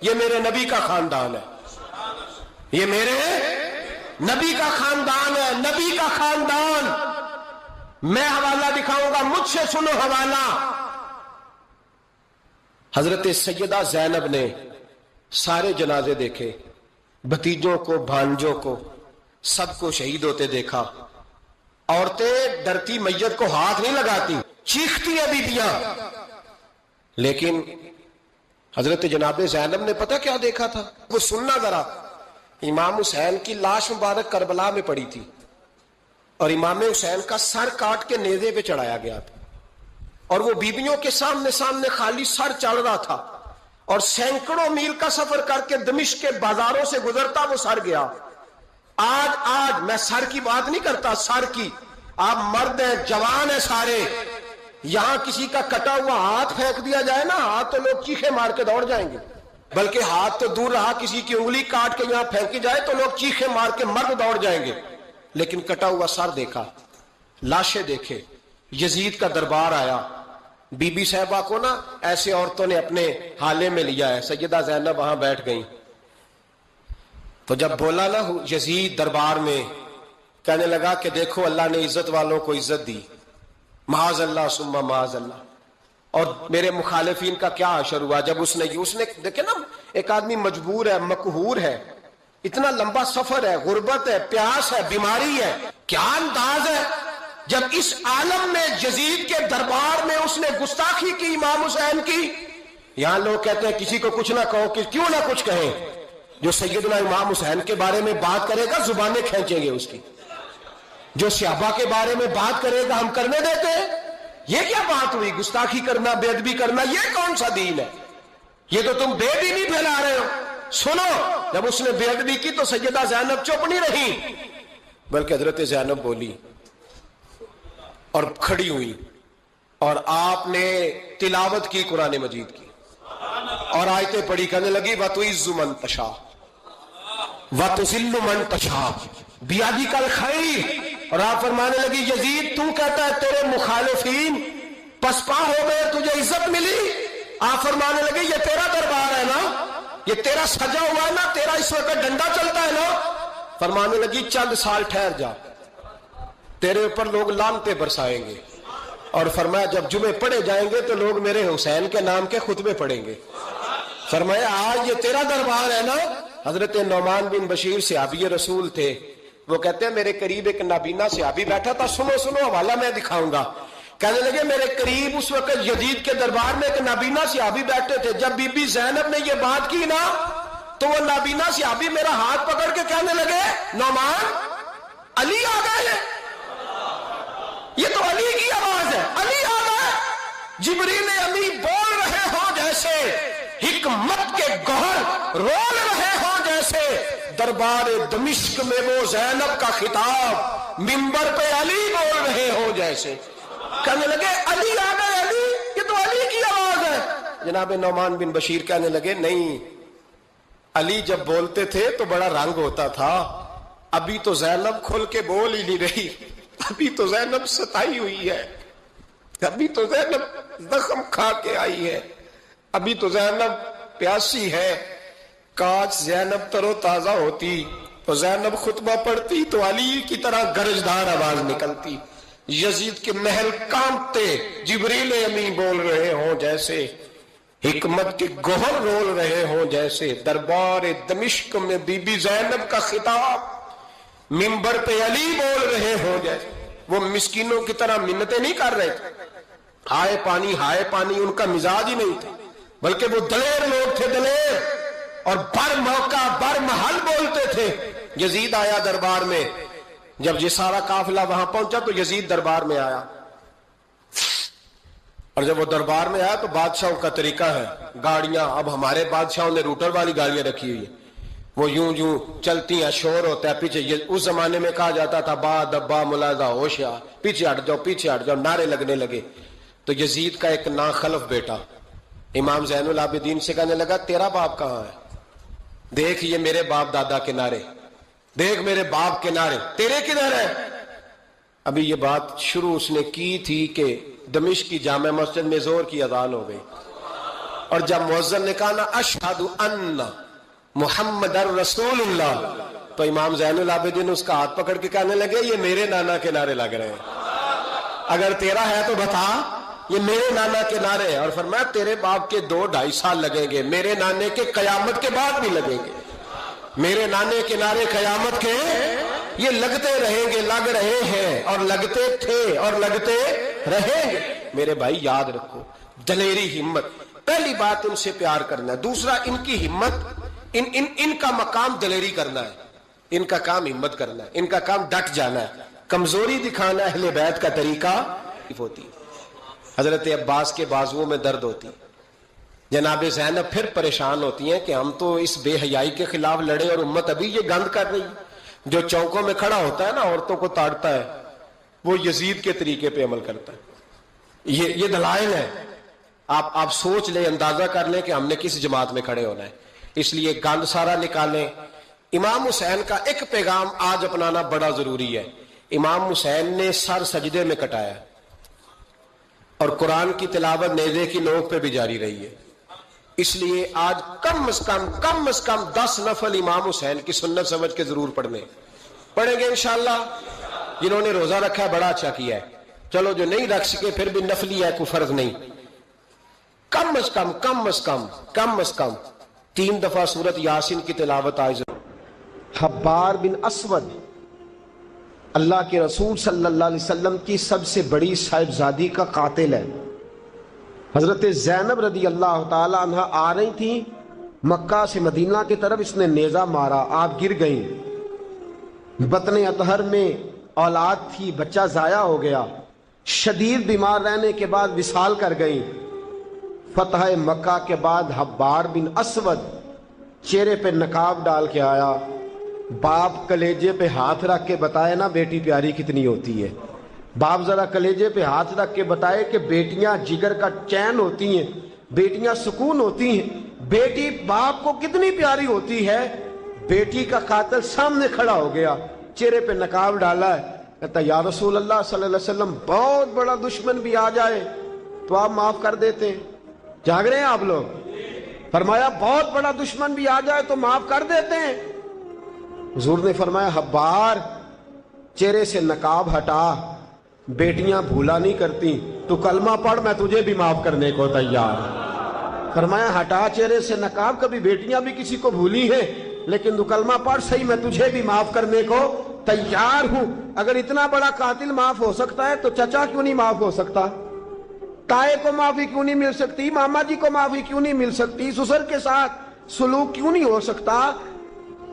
یہ میرے نبی کا خاندان ہے، یہ میرے نبی کا خاندان ہے، نبی کا خاندان۔ میں حوالہ دکھاؤں گا، مجھ سے سنو حوالہ۔ حضرت سیدہ زینب نے سارے جنازے دیکھے، بھتیجوں کو، بھانجوں کو، سب کو شہید ہوتے دیکھا۔ عورتیں ڈرتی میت کو ہاتھ نہیں لگاتی، چیختی ہیں بیبیاں، لیکن حضرت جناب زینب نے پتہ کیا دیکھا تھا؟ وہ سننا ذرا۔ امام حسین کی لاش مبارک کربلا میں پڑی تھی اور امام حسین کا سر کاٹ کے نیزے پہ چڑھایا گیا تھا، اور وہ بیبیوں کے سامنے خالی سر چڑھ رہا تھا، اور سینکڑوں میل کا سفر کر کے دمشق کے بازاروں سے گزرتا وہ سر گیا۔ آج میں سر کی بات نہیں کرتا، سر کی، آپ مرد ہیں، جوان ہیں سارے، یہاں کسی کا کٹا ہوا ہاتھ پھینک دیا جائے نا، ہاتھ تو لوگ چیخے مار کے دوڑ جائیں گے، بلکہ ہاتھ تو دور رہا، کسی کی انگلی کاٹ کے یہاں پھینکی جائے تو لوگ چیخے مار کے مرد دوڑ جائیں گے، لیکن کٹا ہوا سر دیکھا، لاشیں دیکھے۔ یزید کا دربار آیا، بی بی صاحبہ کو نا ایسے عورتوں نے اپنے حالے میں لیا ہے، سیدہ زینب وہاں بیٹھ گئیں، تو جب بولا نا یزید دربار میں، کہنے لگا کہ دیکھو اللہ نے عزت والوں کو عزت دی، معاذ اللہ ثم معاذ اللہ، اور میرے مخالفین کا کیا حشر ہوا جب اس نے دیکھے نا، ایک آدمی مجبور ہے، مقہور ہے، اتنا لمبا سفر ہے، غربت ہے، پیاس ہے، بیماری ہے، کیا انداز ہے جب اس عالم میں یزید کے دربار میں اس نے گستاخی کی امام حسین کی۔ یہاں لوگ کہتے ہیں کسی کو کچھ نہ کہو، کہ کیوں نہ کچھ کہیں، جو سیدنا امام حسین کے بارے میں بات کرے گا زبانیں کھینچیں گے اس کی، جو صحابہ کے بارے میں بات کرے گا ہم کرنے دیتے ہیں؟ یہ کیا بات ہوئی؟ گستاخی کرنا، بے ادبی کرنا، یہ کون سا دین ہے؟ یہ تو تم بے دینی پھیلا رہے ہو۔ سنو، جب اس نے بے ادبی کی تو سیدہ زینب چپ نہیں رہی، بلکہ حضرت زینب بولی اور کھڑی ہوئی، اور آپ نے تلاوت کی قرآن مجید کی، اور آیتیں پڑھی، کہنے لگی وَتُعِزُّ مَن تَشَاءُ وَتُذِلُّ مَن تَشَاءُ بِیَدِکَ الْخَیْرُ، اور آپ فرمانے لگی یزید تو کہتا ہے تیرے مخالفین پسپا ہو گئے، تجھے عزت ملی؟ آپ فرمانے لگے یہ تیرا دربار ہے نا، یہ تیرا سجا ہوا ہے نا، تیرا اس وقت ڈنڈا چلتا ہے نا۔ فرمانے لگی چند سال ٹھہر جا، تیرے اوپر لوگ لعنتیں برسائیں گے، اور فرمایا جب جمعے پڑھے جائیں گے تو لوگ میرے حسین کے نام کے خطبے پڑھیں گے۔ فرمایا آج یہ تیرا دربار ہے نا۔ حضرت نعمان بن بشیر صحابی رسول تھے، وہ کہتے ہیں میرے قریب ایک نابینا صحابی بیٹھا تھا، سنو حوالہ میں دکھاؤں گا۔ کہنے لگے میرے قریب اس وقت یزید کے دربار میں ایک نابینا صحابی بیٹھے تھے، جب بی بی زینب نے یہ بات کی نا تو وہ نابینا صحابی میرا ہاتھ پکڑ کے کہنے لگے نعمان علی آ گئے، یہ تو علی کی آواز ہے، علی آ گئے، جبریل امی بول رہے ہوں جیسے، حکمت کے گوہر رول رہے ہوں جیسے، دربار دمشق میں وہ زینب کا خطاب منبر پہ علی بول رہے ہوں جیسے۔ کہنے لگے علی آ گئے، علی، یہ تو علی کی آواز ہے۔ جناب نعمان بن بشیر کہنے لگے نہیں، علی جب بولتے تھے تو بڑا رنگ ہوتا تھا، ابھی تو زینب کھل کے بول ہی نہیں رہی، ابھی تو زینب ستائی ہوئی ہے، ابھی تو زینب زخم کھا کے آئی ہے، ابھی تو زینب پیاسی ہے۔ کاش زینب تر و تازہ ہوتی تو زینب خطبہ پڑھتی تو علی کی طرح گرجدار آواز نکلتی، یزید کے محل کانپتے، جبریل امی بول رہے ہوں جیسے، حکمت کے گوہر رول رہے ہوں جیسے، دربار دمشق میں بی بی زینب کا خطاب منبر پہ علی بول رہے ہوں جیسے۔ وہ مسکینوں کی طرح منتیں نہیں کر رہے تھے، ہائے پانی ان کا مزاج ہی نہیں تھا، بلکہ وہ دلیر لوگ تھے، دلیر، اور بر موقع بر محل بولتے تھے۔ یزید آیا دربار میں، جب یہ سارا قافلہ وہاں پہنچا تو یزید دربار میں آیا، اور جب وہ دربار میں آیا تو بادشاہوں کا طریقہ ہے، گاڑیاں، اب ہمارے بادشاہوں نے روٹر والی گاڑیاں رکھی ہوئی ہیں، وہ یوں چلتی ہیں، شور ہوتا ہے پیچھے۔ اس زمانے میں کہا جاتا تھا با دبا ملاحظہ ہوشیار، پیچھے ہٹ جاؤ، نعرے لگنے لگے۔ تو یزید کا ایک ناخلف بیٹا امام زین العابدین سے کہنے لگا تیرا باپ کہاں ہے؟ دیکھ یہ میرے باپ دادا کے نعرے، دیکھ میرے باپ کے نعرے، تیرے کدھر ہے؟ ابھی یہ بات شروع اس نے کی تھی کہ دمشق کی جامع مسجد میں زور کی اذان ہو گئی، اور جب مؤذن نے کہا نا اشہد ان محمد رسول اللہ، تو امام زین العابدین اس کا ہاتھ پکڑ کے کہنے لگے یہ میرے نانا کے نعرے لگ رہے ہیں، اگر تیرا ہے تو بتا، یہ میرے نانا کے نعرے ہیں۔ اور فرمایا تیرے باپ کے 2-2.5 سال لگیں گے، میرے نانے کے قیامت کے بعد بھی لگیں گے، میرے نانے کے نعرے قیامت کے یہ لگتے رہیں گے، لگ رہے ہیں اور لگتے تھے اور لگتے رہیں گے۔ میرے بھائی یاد رکھو، دلیری، ہمت، پہلی بات ان سے پیار کرنا ہے، دوسرا ان کی ہمت، ان کا مقام دلیری کرنا ہے، ان کا کام ہمت کرنا ہے، ان کا کام ڈٹ جانا ہے، کمزوری دکھانا اہل بیت کا طریقہ ہوتی ہے۔ حضرت عباس کے بازوؤں میں درد ہوتی، جناب زینب پھر پریشان ہوتی ہیں کہ ہم تو اس بے حیائی کے خلاف لڑے اور امت ابھی یہ گند کر رہی ہے۔ جو چوکوں میں کھڑا ہوتا ہے نا عورتوں کو تاڑتا ہے، وہ یزید کے طریقے پہ عمل کرتا ہے۔ یہ دلائل ہے، آپ سوچ لیں، اندازہ کر لیں کہ ہم نے کس جماعت میں کھڑے ہونا ہے۔ اس لیے گند سارا نکالیں۔ امام حسین کا ایک پیغام آج اپنانا بڑا ضروری ہے۔ امام حسین نے سر سجدے میں کٹایا اور قرآن کی تلاوت نیزے کی نوک پہ بھی جاری رہی ہے۔ اس لیے آج کم از کم 10 نفل امام حسین کی سنت سمجھ کے ضرور پڑھیں گے انشاءاللہ۔ جنہوں نے روزہ رکھا ہے بڑا اچھا کیا ہے، چلو جو نہیں رکھ سکے پھر بھی نفلی ہے، کوئی فرض نہیں۔ کم از کم 3 دفعہ سورت یاسین کی تلاوت آئے۔ حبار بن اسود اللہ کے رسول صلی اللہ علیہ وسلم کی سب سے بڑی صاحبزادی کا قاتل ہے۔ حضرت زینب رضی اللہ تعالی عنہ آ رہی تھی مکہ سے مدینہ کی طرف، اس نے نیزہ مارا، آپ گر گئیں۔ بطن اطہر میں اولاد تھی، بچہ ضائع ہو گیا، شدید بیمار رہنے کے بعد وصال کر گئیں۔ فتح مکہ کے بعد حبار بن اسود چہرے پہ نقاب ڈال کے آیا، باپ کلیجے پہ ہاتھ رکھ کے بتائے نا بیٹی پیاری کتنی ہوتی ہے۔ باپ ذرا کلیجے پہ ہاتھ رکھ کے بتائے کہ بیٹیاں جگر کا چین ہوتی ہیں، بیٹیاں سکون ہوتی ہیں، بیٹی باپ کو کتنی پیاری ہوتی ہے۔ بیٹی کا قاتل سامنے کھڑا ہو گیا، چہرے پہ نقاب ڈالا ہے، کہتا یا رسول اللہ صلی اللہ علیہ وسلم بہت بڑا دشمن بھی آ جائے تو آپ معاف کر دیتے ہیں؟ جاگ رہے ہیں آپ لوگ؟ فرمایا بہت بڑا دشمن بھی آ جائے تو معاف کر دیتے ہیں؟ حضور نے فرمایا حبار چہرے سے نقاب ہٹا، بیٹیاں بھولا نہیں کرتی، تو کلمہ پڑھ میں تجھے بھی معاف کرنے کو تیار۔ فرمایا ہٹا چہرے سے نقاب، کبھی بیٹیاں بھی کسی کو بھولی ہیں لیکن تو کلمہ پڑھ، صحیح میں تجھے بھی معاف کرنے کو تیار ہوں۔ اگر اتنا بڑا قاتل معاف ہو سکتا ہے تو چچا کیوں نہیں معاف ہو سکتا؟ تائے کو معافی کیوں نہیں مل سکتی؟ ماما جی کو معافی کیوں نہیں مل سکتی؟ سسر کے ساتھ سلوک کیوں نہیں ہو سکتا؟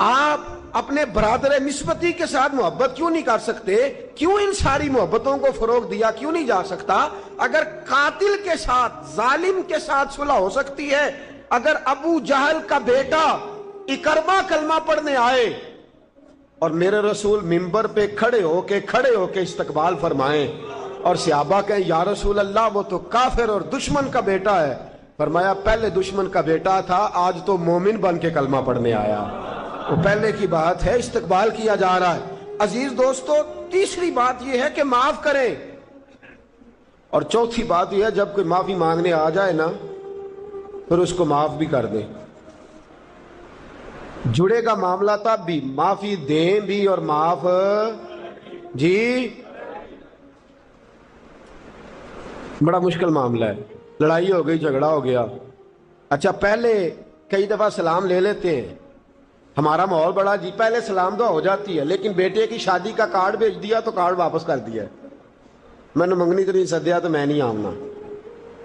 آپ اپنے برادر نسبتی کے ساتھ محبت کیوں نہیں کر سکتے؟ کیوں ان ساری محبتوں کو فروغ دیا کیوں نہیں جا سکتا؟ اگر قاتل کے ساتھ، ظالم کے ساتھ صلح ہو سکتی ہے، اگر ابو جہل کا بیٹا اکرما کلمہ پڑھنے آئے اور میرے رسول منبر پہ کھڑے ہو کے استقبال فرمائیں اور صحابہ کہیں یا رسول اللہ وہ تو کافر اور دشمن کا بیٹا ہے، فرمایا پہلے دشمن کا بیٹا تھا، آج تو مومن بن کے کلمہ پڑھنے آیا۔ وہ پہلے کی بات ہے، استقبال کیا جا رہا ہے۔ عزیز دوستو، تیسری بات یہ ہے کہ معاف کریں، اور چوتھی بات یہ ہے جب کوئی معافی مانگنے آ جائے نا پھر اس کو معاف بھی کر دیں۔ جڑے گا معاملہ تب بھی، معافی دیں بھی اور معاف جی، بڑا مشکل معاملہ ہے۔ لڑائی ہو گئی، جھگڑا ہو گیا، اچھا پہلے کئی دفعہ سلام لے لیتے ہیں، ہمارا ماحول بڑا جی، پہلے سلام دعا ہو جاتی ہے، لیکن بیٹے کی شادی کا کارڈ بھیج دیا تو کارڈ واپس کر دیا، میں نے منگنی تو نہیں سدیا تو میں نہیں آؤں گا۔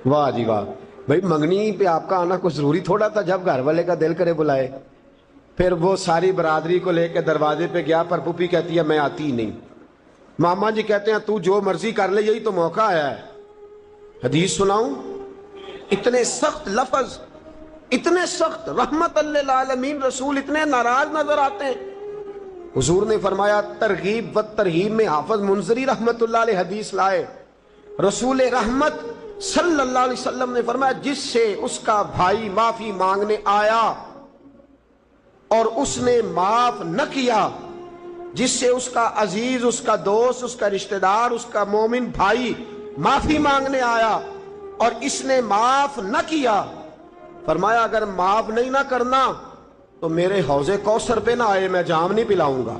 واہ جی واہ، بھائی منگنی پہ آپ کا آنا کچھ ضروری تھوڑا تھا، جب گھر والے کا دل کرے بلائے۔ پھر وہ ساری برادری کو لے کے دروازے پہ گیا، پر پھوپھی کہتی ہے میں آتی ہی نہیں، ماما جی کہتے ہیں تو جو مرضی کر لے، یہی تو موقع آیا ہے۔ حدیث سناؤں، اتنے سخت لفظ، اتنے سخت، رحمت للعالمین رسول اتنے ناراض نظر آتے ہیں۔ حضور نے فرمایا ترغیب و ترہیب میں حافظ منذری رحمت اللہ علیہ حدیث لائے، رسول رحمت صلی اللہ علیہ وسلم نے فرمایا جس سے اس کا بھائی معافی مانگنے آیا اور اس نے معاف نہ کیا، جس سے اس کا عزیز، اس کا دوست، اس کا رشتہ دار، اس کا مومن بھائی معافی مانگنے آیا اور اس نے معاف نہ کیا، فرمایا اگر معاف نہیں نہ کرنا تو میرے حوض کوثر پہ نہ آئے، میں جام نہیں پلاؤں گا۔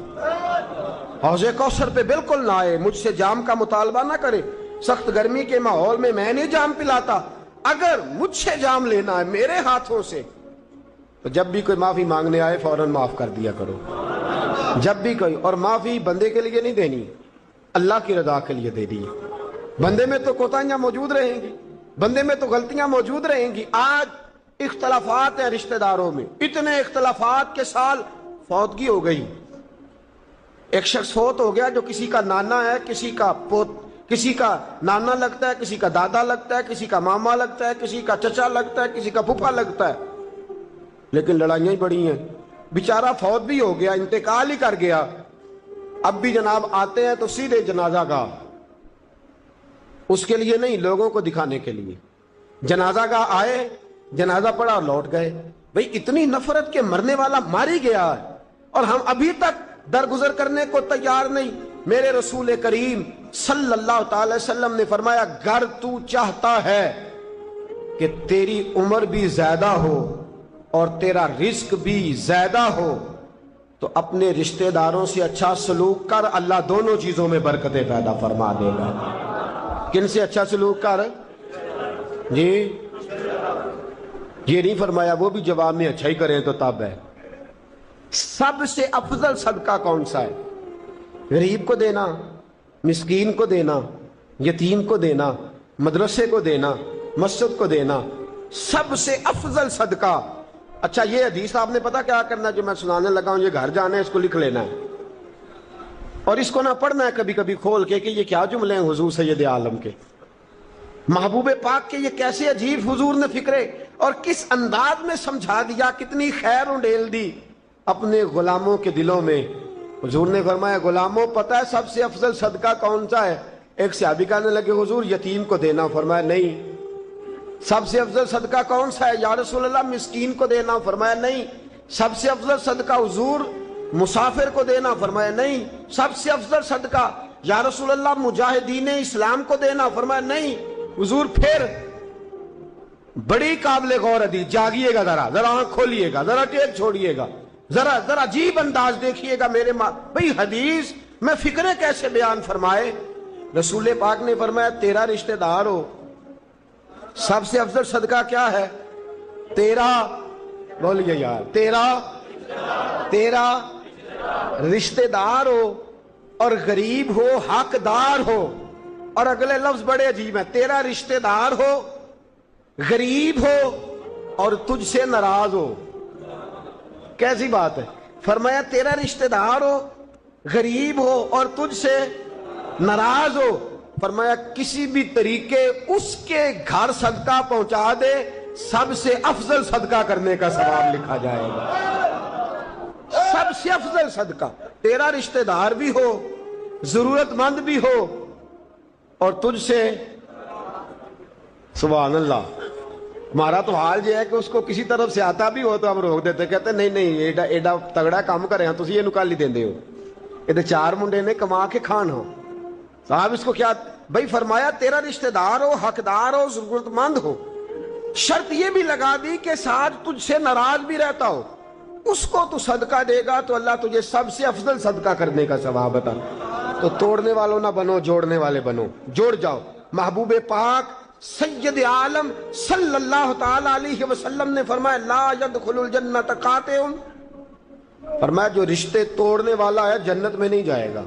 حوض کوثر پہ بالکل نہ آئے، مجھ سے جام کا مطالبہ نہ کرے، سخت گرمی کے ماحول میں میں نہیں جام پلاتا، اگر مجھ سے جام لینا ہے میرے ہاتھوں سے تو جب بھی کوئی معافی مانگنے آئے فوراً معاف کر دیا کرو، جب بھی کوئی۔ اور معافی بندے کے لیے نہیں دینی، اللہ کی رضا کے لیے دینی ہے۔ بندے میں تو کوتاہیاں موجود رہیں گی، بندے میں تو غلطیاں موجود رہیں گی۔ آج اختلافات ہیں رشتہ داروں میں، اتنے اختلافات کے سال فوتگی ہو گئی، ایک شخص فوت ہو گیا جو کسی کا نانا ہے، کسی کا نانا لگتا ہے، کسی کا دادا لگتا ہے، کسی کا ماما لگتا ہے، کسی کا چچا لگتا ہے، کسی کا پھپھا لگتا ہے، لیکن لڑائیاں ہی بڑی ہیں۔ بیچارہ فوت بھی ہو گیا، انتقال ہی کر گیا، اب بھی جناب آتے ہیں تو سیدھے جنازہ گاہ، اس کے لیے نہیں، لوگوں کو دکھانے کے لیے۔ جنازہ گاہ آئے، جنازہ پڑا اور لوٹ گئے۔ بھئی اتنی نفرت کے مرنے والا مار ہی گیا ہے اور ہم ابھی تک درگزر کرنے کو تیار نہیں۔ میرے رسول کریم صلی اللہ تعالی وسلم نے فرمایا اگر تو چاہتا ہے کہ تیری عمر بھی زیادہ ہو اور تیرا رزق بھی زیادہ ہو تو اپنے رشتہ داروں سے اچھا سلوک کر، اللہ دونوں چیزوں میں برکتیں پیدا فرما دے گا۔ کن سے اچھا سلوک کر؟ جی یہ نہیں فرمایا وہ بھی جواب میں اچھا ہی کریں تو تب ہے۔ سب سے افضل صدقہ کون سا ہے؟ غریب کو دینا، مسکین کو دینا، یتیم کو دینا، مدرسے کو دینا، مسجد کو دینا، سب سے افضل صدقہ۔ اچھا یہ حدیث آپ نے پتا کیا کرنا جو میں سنانے لگا ہوں، یہ گھر جانا ہے، اس کو لکھ لینا ہے اور اس کو نہ پڑھنا ہے کبھی کبھی کھول کے کہ یہ کیا جملے ہیں حضور سید عالم کے، محبوب پاک کے، یہ کیسے عجیب حضور نے فکرے اور کس انداز میں سمجھا دیا، کتنی خیر انڈیل دی اپنے غلاموں کے دلوں میں۔ حضور نے فرمایا غلاموں پتہ ہے سب سے افضل صدقہ کون سا ہے؟ ایک صحابی کہنے لگے حضور یتیم کو دینا، فرمایا نہیں۔ سب سے افضل صدقہ کون سا ہے؟ یا رسول اللہ مسکین کو دینا، فرمایا نہیں۔ سب سے افضل صدقہ حضور مسافر کو دینا، فرمایا نہیں۔ سب سے افضل صدقہ یا رسول اللہ مجاہدین اسلام کو دینا، فرمایا نہیں۔ حضور پھر بڑی قابل غور حدیث، جاگیے گا ذرا آنکھ کھولیے گا، ذرا ٹیک چھوڑیے گا، ذرا عجیب انداز دیکھیے گا میرے بھئی حدیث میں فکریں کیسے بیان فرمائے۔ رسول پاک نے فرمایا تیرا رشتہ دار ہو، سب سے افضل صدقہ کیا ہے؟ تیرا، بولیے یار، تیرا رشتہ دار ہو اور غریب ہو، حقدار ہو، اور اگلے لفظ بڑے عجیب ہیں، تیرا رشتہ دار ہو، غریب ہو اور تجھ سے ناراض ہو۔ کیسی بات ہے؟ فرمایا تیرا رشتہ دار ہو، غریب ہو اور تجھ سے ناراض ہو، فرمایا کسی بھی طریقے اس کے گھر صدقہ پہنچا دے، سب سے افضل صدقہ کرنے کا ثواب لکھا جائے گا۔ سب سے افضل صدقہ، تیرا رشتہ دار بھی ہو، ضرورت مند بھی ہو اور تجھ سے، سبحان اللہ۔ ہمارا تو حال یہ ہے کہ اس کو کسی طرف سے آتا بھی ہو تو ہم روک دیتے، کہتے نہیں ایڈا تگڑا کام کرے ہیں تسی یہ نکالی دیندے ہو، یہ چار منڈے نے کما کے کھان ہو صاحب، اس کو کیا؟ بھائی فرمایا تیرا رشتہ دار ہو، حقدار ہو، ضرورت مند ہو، شرط یہ بھی لگا دی کہ ساتھ تجھ سے ناراض بھی رہتا ہو، اس کو تو صدقہ دے گا تو اللہ تجھے سب سے افضل صدقہ کرنے کا ثواب عطا۔ تو توڑنے والوں نہ بنو، جوڑنے والے بنو، جوڑ جاؤ۔ محبوب پاک سید عالم صلی اللہ تعالی علیہ وسلم نے فرمایا لا يدخل الجنت قاطع، فرمایا جو رشتے توڑنے والا ہے جنت میں نہیں جائے گا،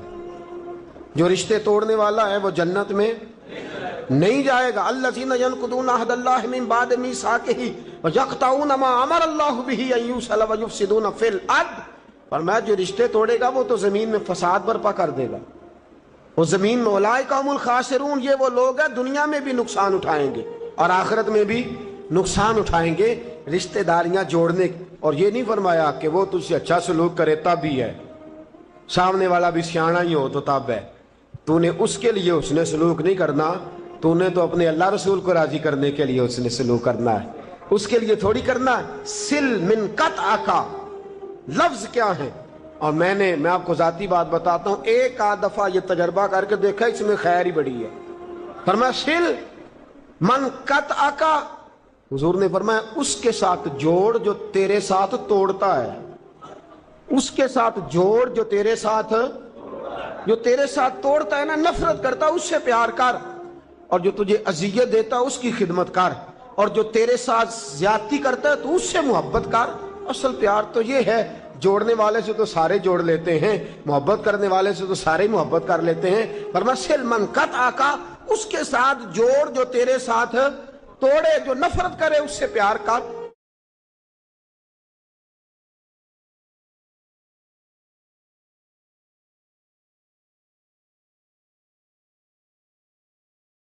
جو رشتے توڑنے والا ہے وہ جنت میں نہیں جائے گا۔ الذین ینقضون عہد اللہ من بعد میثاقہ ویقطعون ما امر اللہ بہ ان یوصل ویفسدون فی الارض، فرمایا جو رشتے توڑے گا وہ تو زمین میں فساد برپا کر دے گا، وہ زمین میں اولئک هم الخاسرون، یہ وہ لوگ ہیں دنیا میں بھی نقصان اٹھائیں گے اور آخرت میں بھی نقصان اٹھائیں گے رشتہ داریاں جوڑنے۔ اور یہ نہیں فرمایا کہ وہ تجھ سے اچھا سلوک کرے تب ہی ہے، سامنے والا بھی سیاںا ہی ہو تو تب ہے، تو نے اس کے لیے اس نے سلوک نہیں کرنا، تو نے تو اپنے اللہ رسول کو راضی کرنے کے لیے اس نے سلوک کرنا ہے، اس کے لیے تھوڑی کرنا ہے۔ سل من قطع کا لفظ کیا ہے؟ اور میں آپ کو ذاتی بات بتاتا ہوں، ایک آدھ دفعہ یہ تجربہ کر کے دیکھا، اس میں خیر ہی بڑی ہے۔ فرمایا سل من قطع کا حضور نے فرمایا اس کے ساتھ جوڑ جو تیرے ساتھ توڑتا ہے، اس کے ساتھ جوڑ جو تیرے ساتھ توڑتا ہے نا، نفرت کرتا اس سے پیار کر، اور جو تجھے اذیت دیتا اس کی خدمت کر، اور جو تیرے ساتھ زیادتی کرتا ہے تو اس سے محبت کر۔ اصل پیار تو یہ ہے، جوڑنے والے سے تو سارے جوڑ لیتے ہیں، محبت کرنے والے سے تو سارے محبت کر لیتے ہیں۔ فرمایا سل من قطع کا، اس کے ساتھ جوڑ جو تیرے ساتھ توڑے، جو نفرت کرے اس سے پیار کر۔